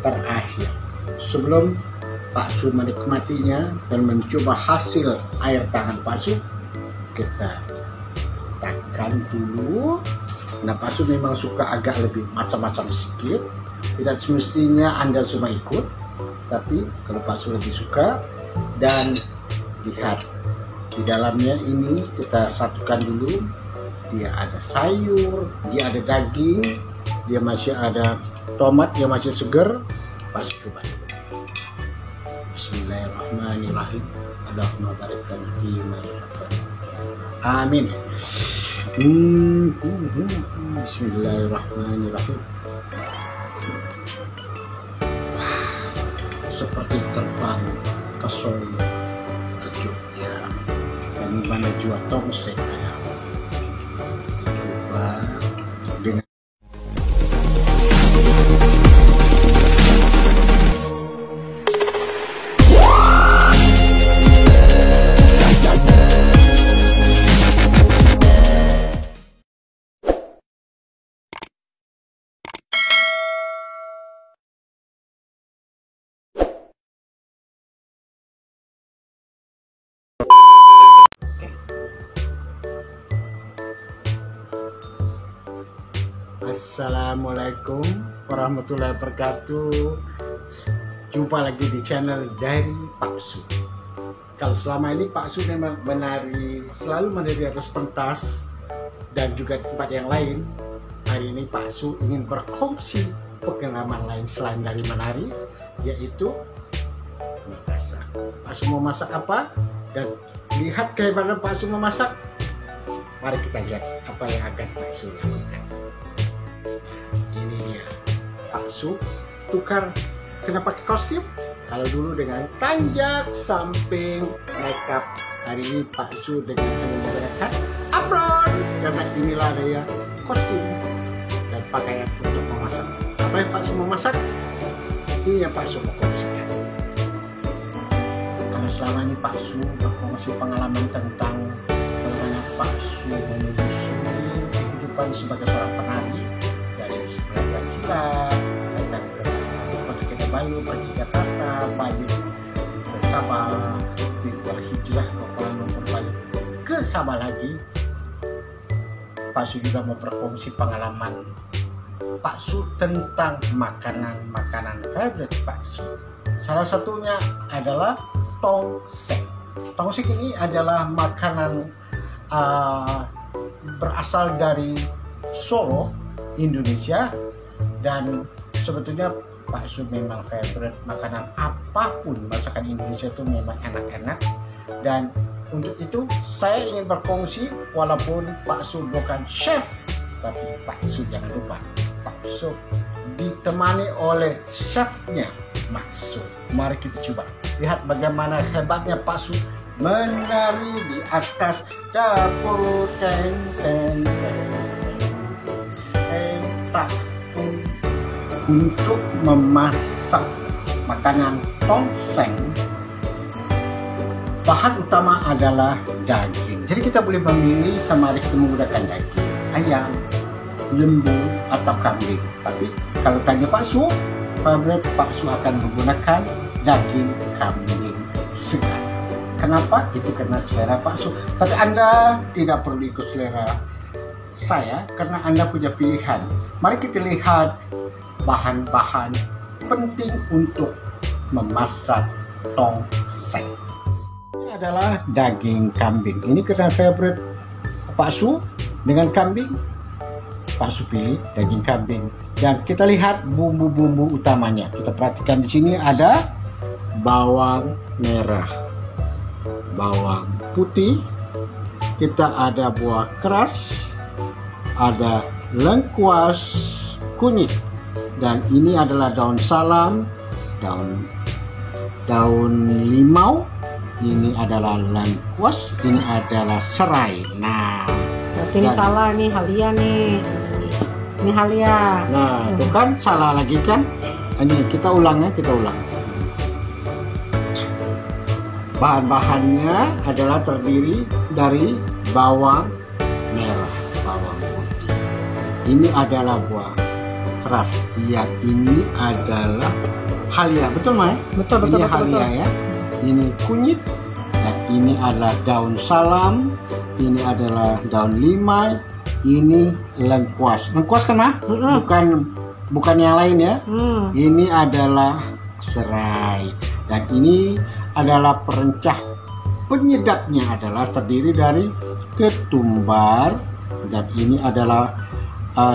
terakhir. Sebelum Pak Su menikmatinya dan mencoba hasil air tangan Pak Su, kita tekan dulu. Nah, Pak Su memang suka agak lebih macam-macam sedikit. Tidak semestinya Anda semua ikut, tapi kalau Pak Su lebih suka. Dan lihat di dalamnya ini kita satukan dulu. Dia ada sayur, dia ada daging, dia masih ada tomat yang masih segar. Pak Su coba dulu. Bismillahirrahmanirrahim. Allahumma barik lana fi ma razaqtana. Amin. Bismillahirrahmanirrahim. Seperti terbang ke Solo, ke Jogja, dan mana jua tongseng. Coba dengan Assalamualaikum warahmatullahi wabarakatuh. Jumpa lagi di channel dari Pak Su. Kalau selama ini Pak Su memang selalu menari di atas pentas dan juga tempat yang lain, hari ini Pak Su ingin berkongsi pengalaman lain selain dari menari, yaitu memasak. Pak Su mau masak apa? Dan lihat kehebatan Pak Su memasak. Mari kita lihat apa yang akan Pak Su lakukan. Ini dia, Pak Su tukar, kenapa pakai kostum? Kalau dulu dengan tanjak, samping, makeup. Hari ini Pak Su dengan menggunakan apron, karena inilah dia kostum dan pakaian untuk memasak. Apa yang Pak Su memasak? Ini yang Pak Su mau kongsikan. Karena selama ini Pak Su berkongsi pengalaman tentang bagaimana Pak Su menyusuri kehidupan sebagai seorang penari, dari belajar silat, datang ke Kota Kinabalu, pergi ke Jakarta, balik ke Sabah, berhijrah ke Kuala Lumpur, balik ke Sabah lagi. Pak Su juga mau berkongsi pengalaman Pak Su tentang makanan favorite Pak Su. Salah satunya adalah tongseng. Tongseng ini adalah makanan berasal dari Solo, Indonesia, dan sebetulnya Pak Su memang favorite makanan apapun masakan Indonesia itu memang enak-enak. Dan untuk itu saya ingin berkongsi, walaupun Pak Su bukan chef, tapi Pak Su jangan lupa Pak Su ditemani oleh chefnya Pak Su. Mari kita coba lihat bagaimana hebatnya Pak Su menari di atas dapur. Untuk memasak makanan tongseng, bahan utama adalah daging. Jadi kita boleh memilih sama ada kita menggunakan daging ayam, lembu, atau kambing. Tapi kalau tanya Pak Su, favorite Pak Su akan menggunakan daging kambing segar. Kenapa? Itu karena selera Pak Su. Tapi Anda tidak perlu ikut selera saya karena Anda punya pilihan. Mari kita lihat bahan-bahan penting untuk memasak tongseng. Ini adalah daging kambing. Ini karena favorite Pak Su dengan kambing. Pak Su pilih daging kambing. Dan kita lihat bumbu-bumbu utamanya. Kita perhatikan di sini ada bawang merah, bawang putih, kita ada buah keras, ada lengkuas kunyit, dan ini adalah daun salam, daun limau, ini adalah lengkuas, ini adalah serai. Nah, ini salah nih, halia nih. Ini halia. Nah, itu kan salah lagi kan? Ini kita ulang ya, kita ulang. Bahan-bahannya adalah terdiri dari bawang merah, bawang putih. Ini adalah buah keras. Ya, ini adalah halia, betul Mai? Betul, Ini betul, halia betul. ya. Ini kunyit, dan ini adalah daun salam, ini adalah daun limai, ini lengkuas. Lengkuas kan Mah? Bukan yang lain ya. Ini adalah serai, dan ini adalah perencah penyedapnya adalah terdiri dari ketumbar, dan ini adalah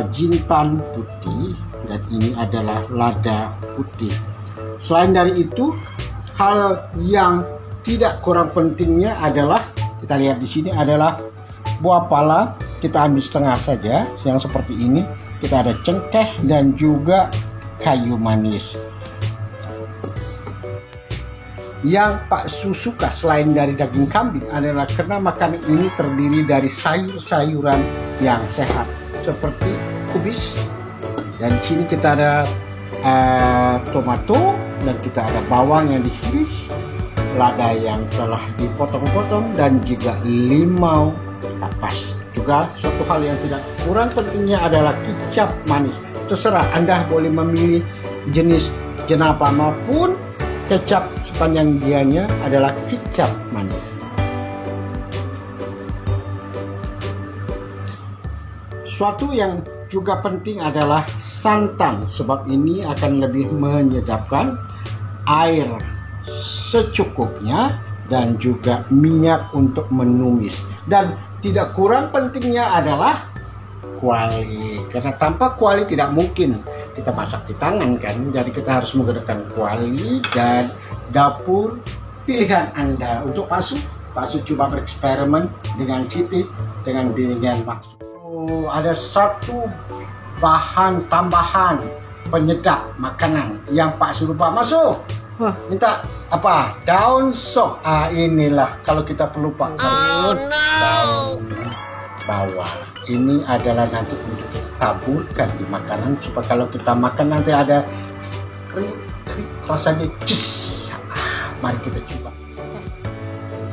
jintan putih, dan ini adalah lada putih. Selain dari itu, hal yang tidak kurang pentingnya adalah kita lihat di sini adalah buah pala. Kita ambil setengah saja, yang seperti ini. Kita ada cengkeh dan juga kayu manis. Yang Pak Su suka selain dari daging kambing adalah karena makanan ini terdiri dari sayur-sayuran yang sehat seperti kubis, dan di sini kita ada tomato, dan kita ada bawang yang dihiris, lada yang telah dipotong-potong, dan juga limau kapas. Juga suatu hal yang tidak kurang pentingnya adalah kicap manis. Terserah Anda boleh memilih jenis jenapa maupun kecap sepanjang dianya adalah kicap manis. Suatu yang juga penting adalah santan, sebab ini akan lebih menyedapkan, air secukupnya, dan juga minyak untuk menumis. Dan tidak kurang pentingnya adalah kuali, karena tanpa kuali tidak mungkin kita masak di tangan kan. Jadi kita harus menggunakan kuali dan dapur pilihan Anda. Untuk Pak Su coba bereksperimen dengan Siti, dengan bimbingan maksud. Ada satu bahan tambahan penyedap makanan yang Pak Su lupa. Masuk. Minta apa? Daun sop. Inilah kalau kita pelupa. Daun bawang. Ini adalah nanti untuk kita taburkan di makanan supaya kalau kita makan nanti ada krik rasanya cis. Mari kita coba.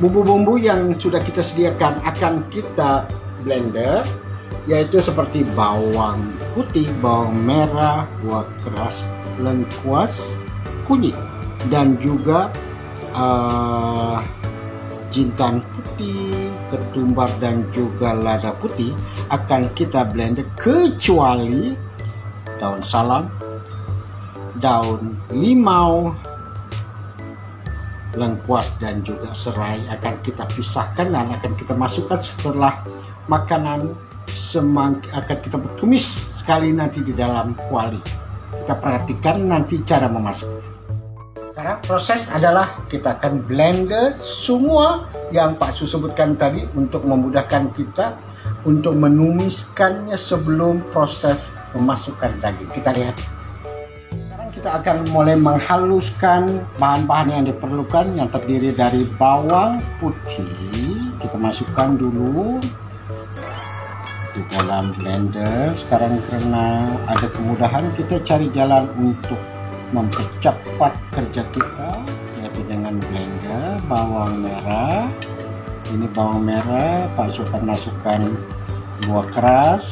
Bumbu-bumbu yang sudah kita sediakan akan kita blender, yaitu seperti bawang putih, bawang merah, buah keras, lengkuas, kunyit, dan juga jintan putih, ketumbar, dan juga lada putih akan kita blender, kecuali daun salam, daun limau, lengkuas, dan juga serai akan kita pisahkan dan akan kita masukkan setelah makanan akan kita tumis sekali nanti di dalam kuali. Kita perhatikan nanti cara memasak. Karena proses adalah kita akan blender semua yang Pak Su sebutkan tadi untuk memudahkan kita untuk menumiskannya sebelum proses memasukkan daging. Kita lihat. Sekarang kita akan mulai menghaluskan bahan-bahan yang diperlukan yang terdiri dari bawang putih. Kita masukkan dulu di dalam blender. Sekarang karena ada kemudahan, kita cari jalan untuk mempercepat kerja kita, yaitu dengan blender. Bawang merah, ini bawang merah Pak Su akan masukkan buah keras,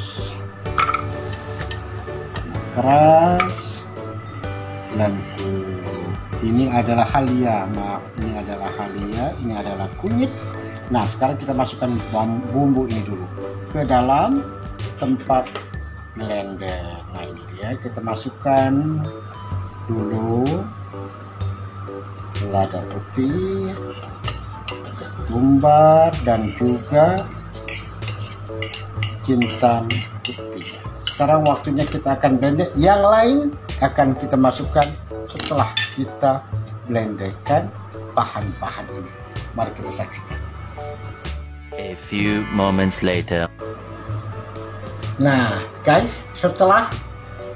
lengkuas. Ini adalah halia, maaf, ini adalah halia, ini adalah kunyit. Nah, sekarang kita masukkan bumbu ini dulu ke dalam tempat blender. Nah, ini dia, kita masukkan dulu lada putih, ketumbar, dan juga jintan putih. Sekarang waktunya kita akan blender. Yang lain akan kita masukkan setelah kita blenderkan bahan-bahan ini. Mari kita saksikan. A few moments later. Nah, guys, setelah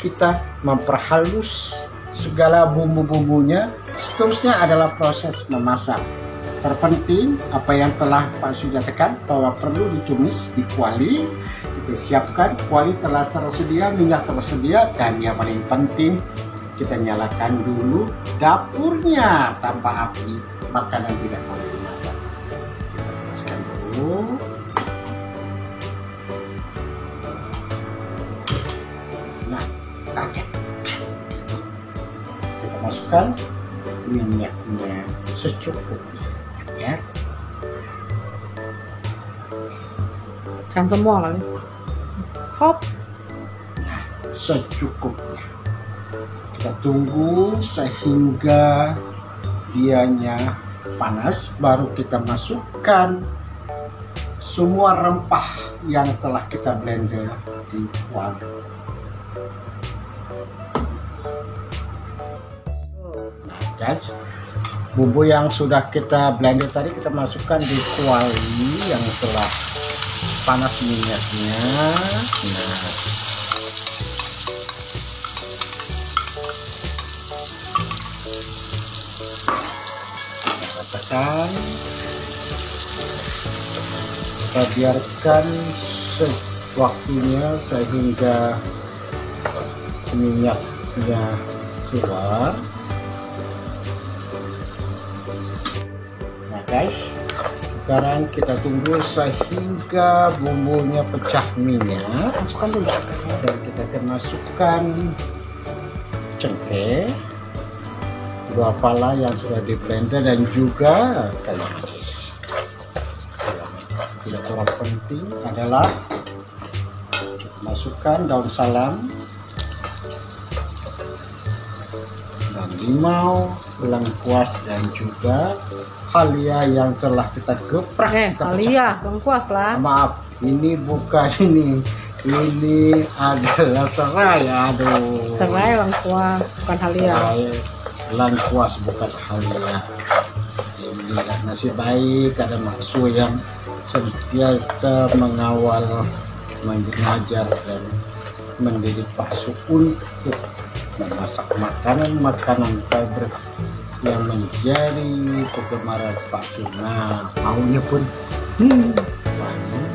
kita memperhalus segala bumbu-bumbunya, seterusnya adalah proses memasak. Terpenting apa yang telah Pak Su katakan bahwa perlu ditumis di kuali. Kita siapkan kuali telah tersedia, minyak tersedia, dan yang paling penting kita nyalakan dulu dapurnya tanpa api. Makanan tidak boleh dimasak. Kita panaskan dulu. Nah, kaget. Kita masukkan minyaknya secukupnya ya. Jangan semua kali. Hop. Nah, secukupnya. Kita tunggu sehingga dianya panas, baru kita masukkan semua rempah yang telah kita blender di kuali. Nah guys, bumbu yang sudah kita blender tadi kita masukkan di kuali yang telah panas minyaknya. Nah, katakan kita biarkan waktunya sehingga minyaknya keluar. Nah guys, sekarang kita tunggu sehingga bumbunya pecah minyak. Masukkan dulu. Dan kita akan masukkan cengkeh, buah pala yang sudah di blender, dan juga kayu manis. Yang kurang penting adalah kita masukkan daun salam dan limau, lengkuas, dan juga halia yang telah kita geprek. Halia, lengkuas lah. Maaf, ini bukan ini adalah serai. Aduh, Serai lengkuas, bukan halia. serai lengkuas bukan halia. Ini nasib baik ada Maksu yang sentiasa mengawal, mengajar dan mendidik Paksu untuk memasak makanan fiber yang menjadi kegemaran Paksu. Nah, maunya pun banyak.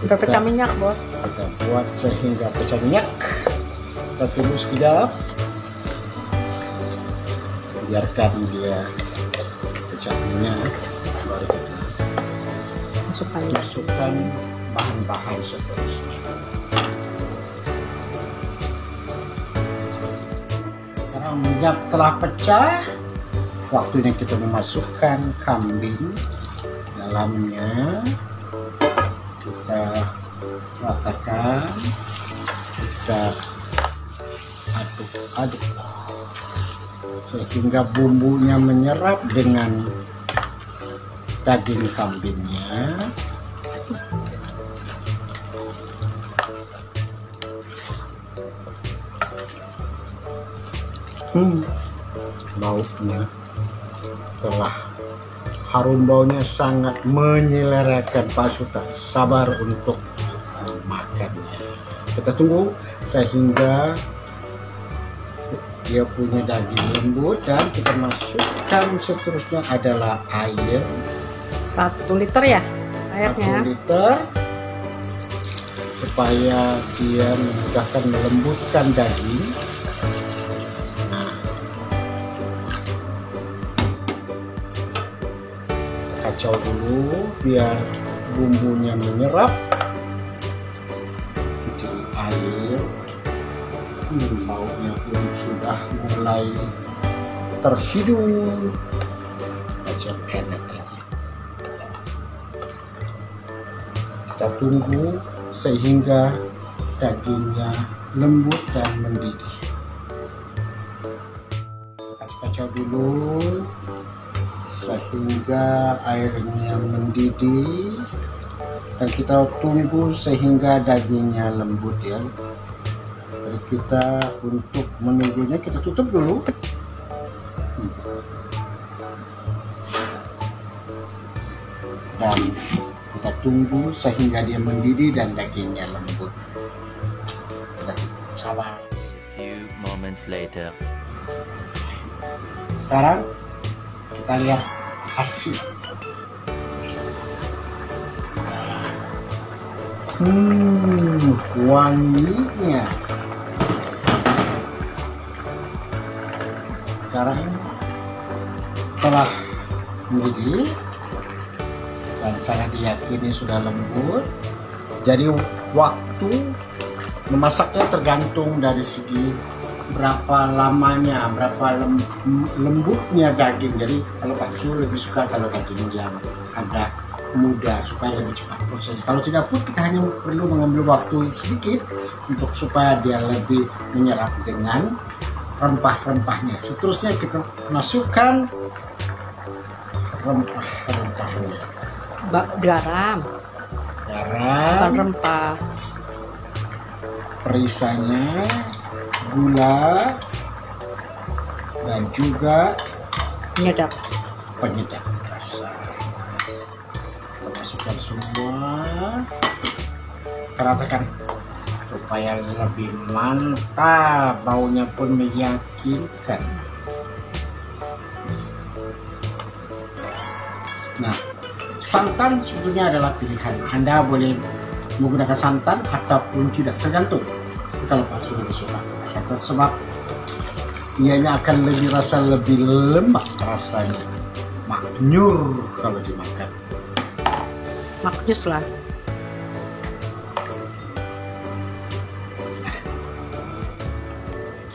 Udah pecah minyak, bos. Kita buat sehingga pecah minyak. Kita tunggu sekejap, biarkan dia pecah minyak, baru kita masukkan bahan-bahan seterusnya. Sekarang minyak telah pecah, waktunya kita memasukkan kambing dalamnya. Kita ratakan, kita aduk-aduk sehingga bumbunya menyerap dengan daging kambingnya. Baunya telah harum, baunya sangat menyelerakan. Paksu tak sabar untuk makannya. Kita tunggu sehingga dia punya daging lembut, dan kita masukkan seterusnya adalah air 1 liter ya 1 airnya. liter supaya dia memudahkan melembutkan daging. Nah, kacau dulu biar bumbunya menyerap di air. Baunya pun sudah mulai terhidup, macam enak lagi. Kita tunggu sehingga dagingnya lembut dan mendidih. Kacau dulu sehingga airnya mendidih, dan kita tunggu sehingga dagingnya lembut ya. Jadi kita untuk menunggunya kita tutup dulu. Dan kita tunggu sehingga dia mendidih dan dagingnya lembut. Kita sabar. A few moments later. Sekarang kita lihat hasil. Wanginya. Sekarang telah mendidih dan saya diyakini sudah lembut. Jadi waktu memasaknya tergantung dari segi berapa lamanya, berapa lembutnya daging. Jadi kalau Pak Su lebih suka kalau daging yang agak muda supaya lebih cepat proses. Kalau tidak pun kita hanya perlu mengambil waktu sedikit untuk supaya dia lebih menyerap dengan rempah-rempahnya. Seterusnya kita masukkan rempah-rempahnya. Garam, bukan rempah. Perisanya, gula, dan juga Penyedap. penyedap rasa. Kita masukkan semua, ratakan supaya lebih mantap, baunya pun meyakinkan. Nah, santan sebetulnya adalah pilihan. Anda boleh menggunakan santan ataupun tidak, tergantung. Kalau Pak Su lebih suka santan sebab ianya akan lebih rasa lebih lemak rasanya, maknyur kalau dimakan. Maknyus lah.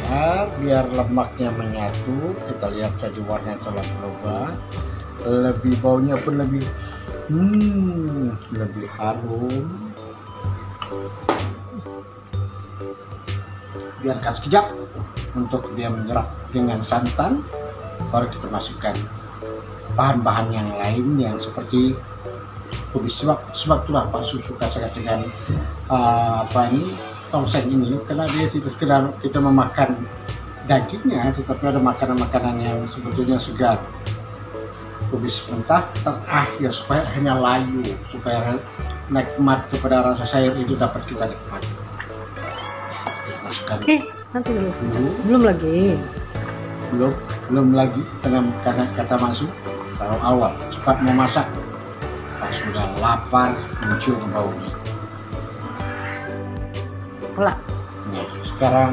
Nah, biar lemaknya menyatu, kita lihat saja warna telah berubah. Lebih baunya pun lebih harum. Biarkan sekejap untuk dia menyerap dengan santan, baru kita masukkan bahan-bahan yang lain yang seperti kubis. Sebab itulah Pak Su suka sangat dengan tongseng ini, karena dia tidak sekedar kita memakan dagingnya, tetapi ada makanan-makanan yang sebetulnya segar. Kubis mentah terakhir supaya hanya layu, supaya nikmat kepada rasa sayur itu dapat kita nikmati. Masukkan Nanti dulu. Belum lagi. belum lagi dengan kata masuk kalau awal cepat memasak, pas sudah lapar mencium baunya. Pelak. Nah, sekarang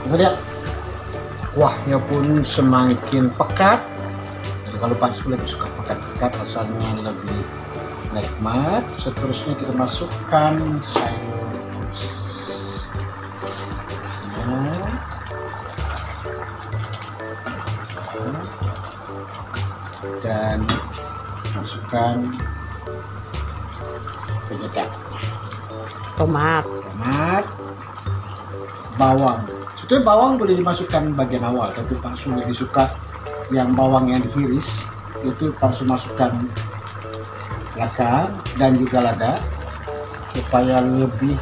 kita lihat kuahnya pun semakin pekat. Jadi kalau Pak Su lebih suka pekat-pekat, rasanya lebih nikmat. Seterusnya kita masukkan sayur kubis. Dan masukkan penyedap, Tomat. bawang. Sebetulnya bawang boleh dimasukkan bagian awal, tapi Pak Su lebih suka yang bawang yang dihiris. Itu Pak Su masukkan belakang dan juga lada supaya lebih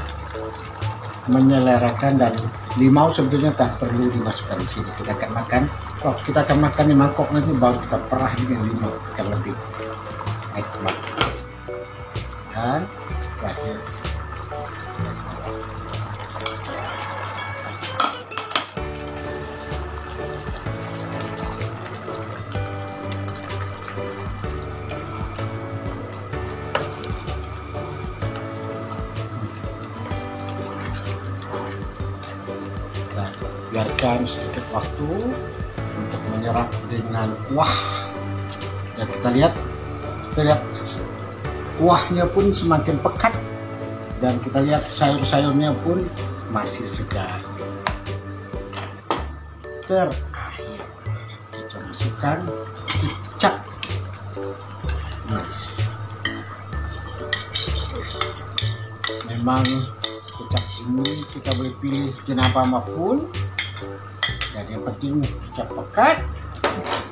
menyelerakan, dan limau sebetulnya tak perlu dimasukkan di sini. Kita akan makan, waktu kita akan makan di mangkok nanti baru kita perah dengan limau akan lebih nikmat. Dan terakhir biarkan sedikit waktu untuk menyerap dengan kuah. Dan kita lihat kuahnya pun semakin pekat, dan kita lihat sayur-sayurnya pun masih segar. Terakhir kita masukkan kecap manis. Memang kecap ini kita boleh pilih jenis apa maupun, dan yang penting kecap pekat,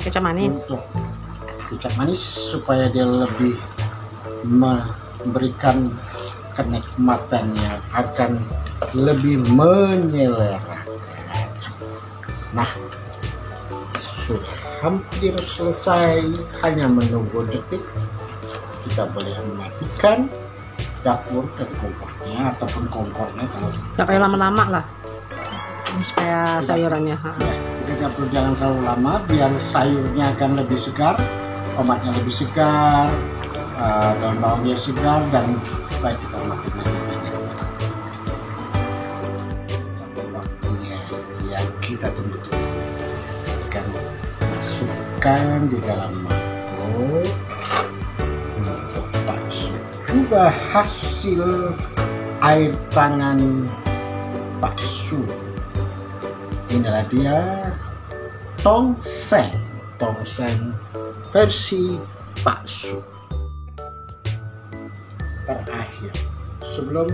Kecap manis. untuk kecap manis supaya dia lebih memberikan kenikmatannya, akan lebih menyelerakan. Nah, sudah hampir selesai, hanya menunggu detik. Kita boleh mematikan dapur dan kompornya ataupun kompornya kalau Gak kayak lama-lama lah. Supaya sayurannya. ya, kita tidak perlu jangan terlalu lama, biar sayurnya akan lebih segar, tomatnya lebih segar, daun bawangnya segar, dan supaya kita makan lagi. Sampai waktunya yang kita tunggu-tunggu, akan masukkan di dalam mangkok untuk Pak Su. Juga hasil air tangan Pak Su. inilah dia tongseng versi Pak Su. Terakhir, sebelum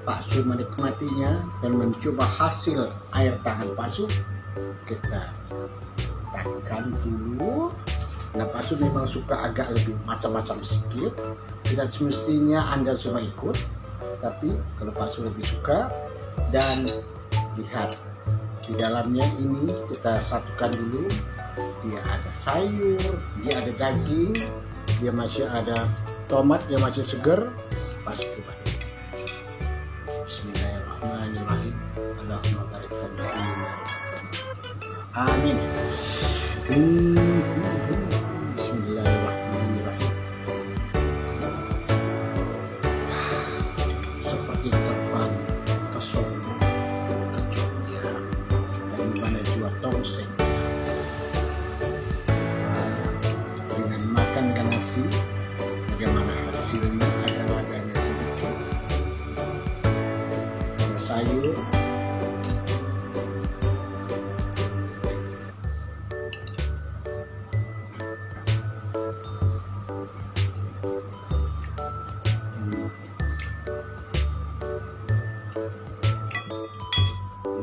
Pak Su menikmatinya dan mencoba hasil air tangan Pak Su, kita tekan dulu. Nah, Pak Su memang suka agak lebih macam-macam sedikit. Tidak semestinya Anda semua ikut, tapi kalau Pak Su lebih suka. Dan lihat di dalamnya ini kita satukan dulu. Dia ada sayur, dia ada daging, dia masih ada tomat yang masih segar. Pas coba. Bismillahirrahmanirrahim. Allahumma barik lana. Amin. Bismillahirrahmanirrahim. Seperti terbang ke Solo, ke Jogja, dari mana jua tongseng. Dengan makan nasi, bagaimana hasilnya? Ada wadahnya sedikit, ada sayur,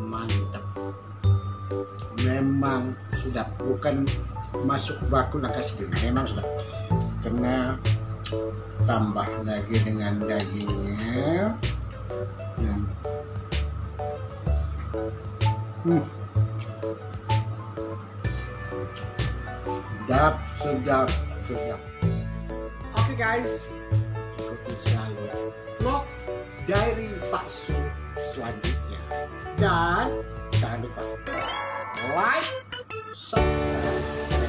mantap. Memang sudah bukan masuk baku nakas sendiri, memang sudah kena tambah lagi dengan dagingnya. Sedap. Oke guys, ikuti selalu vlog dari Pak Su selanjutnya. Dan jangan lupa like, subscribe,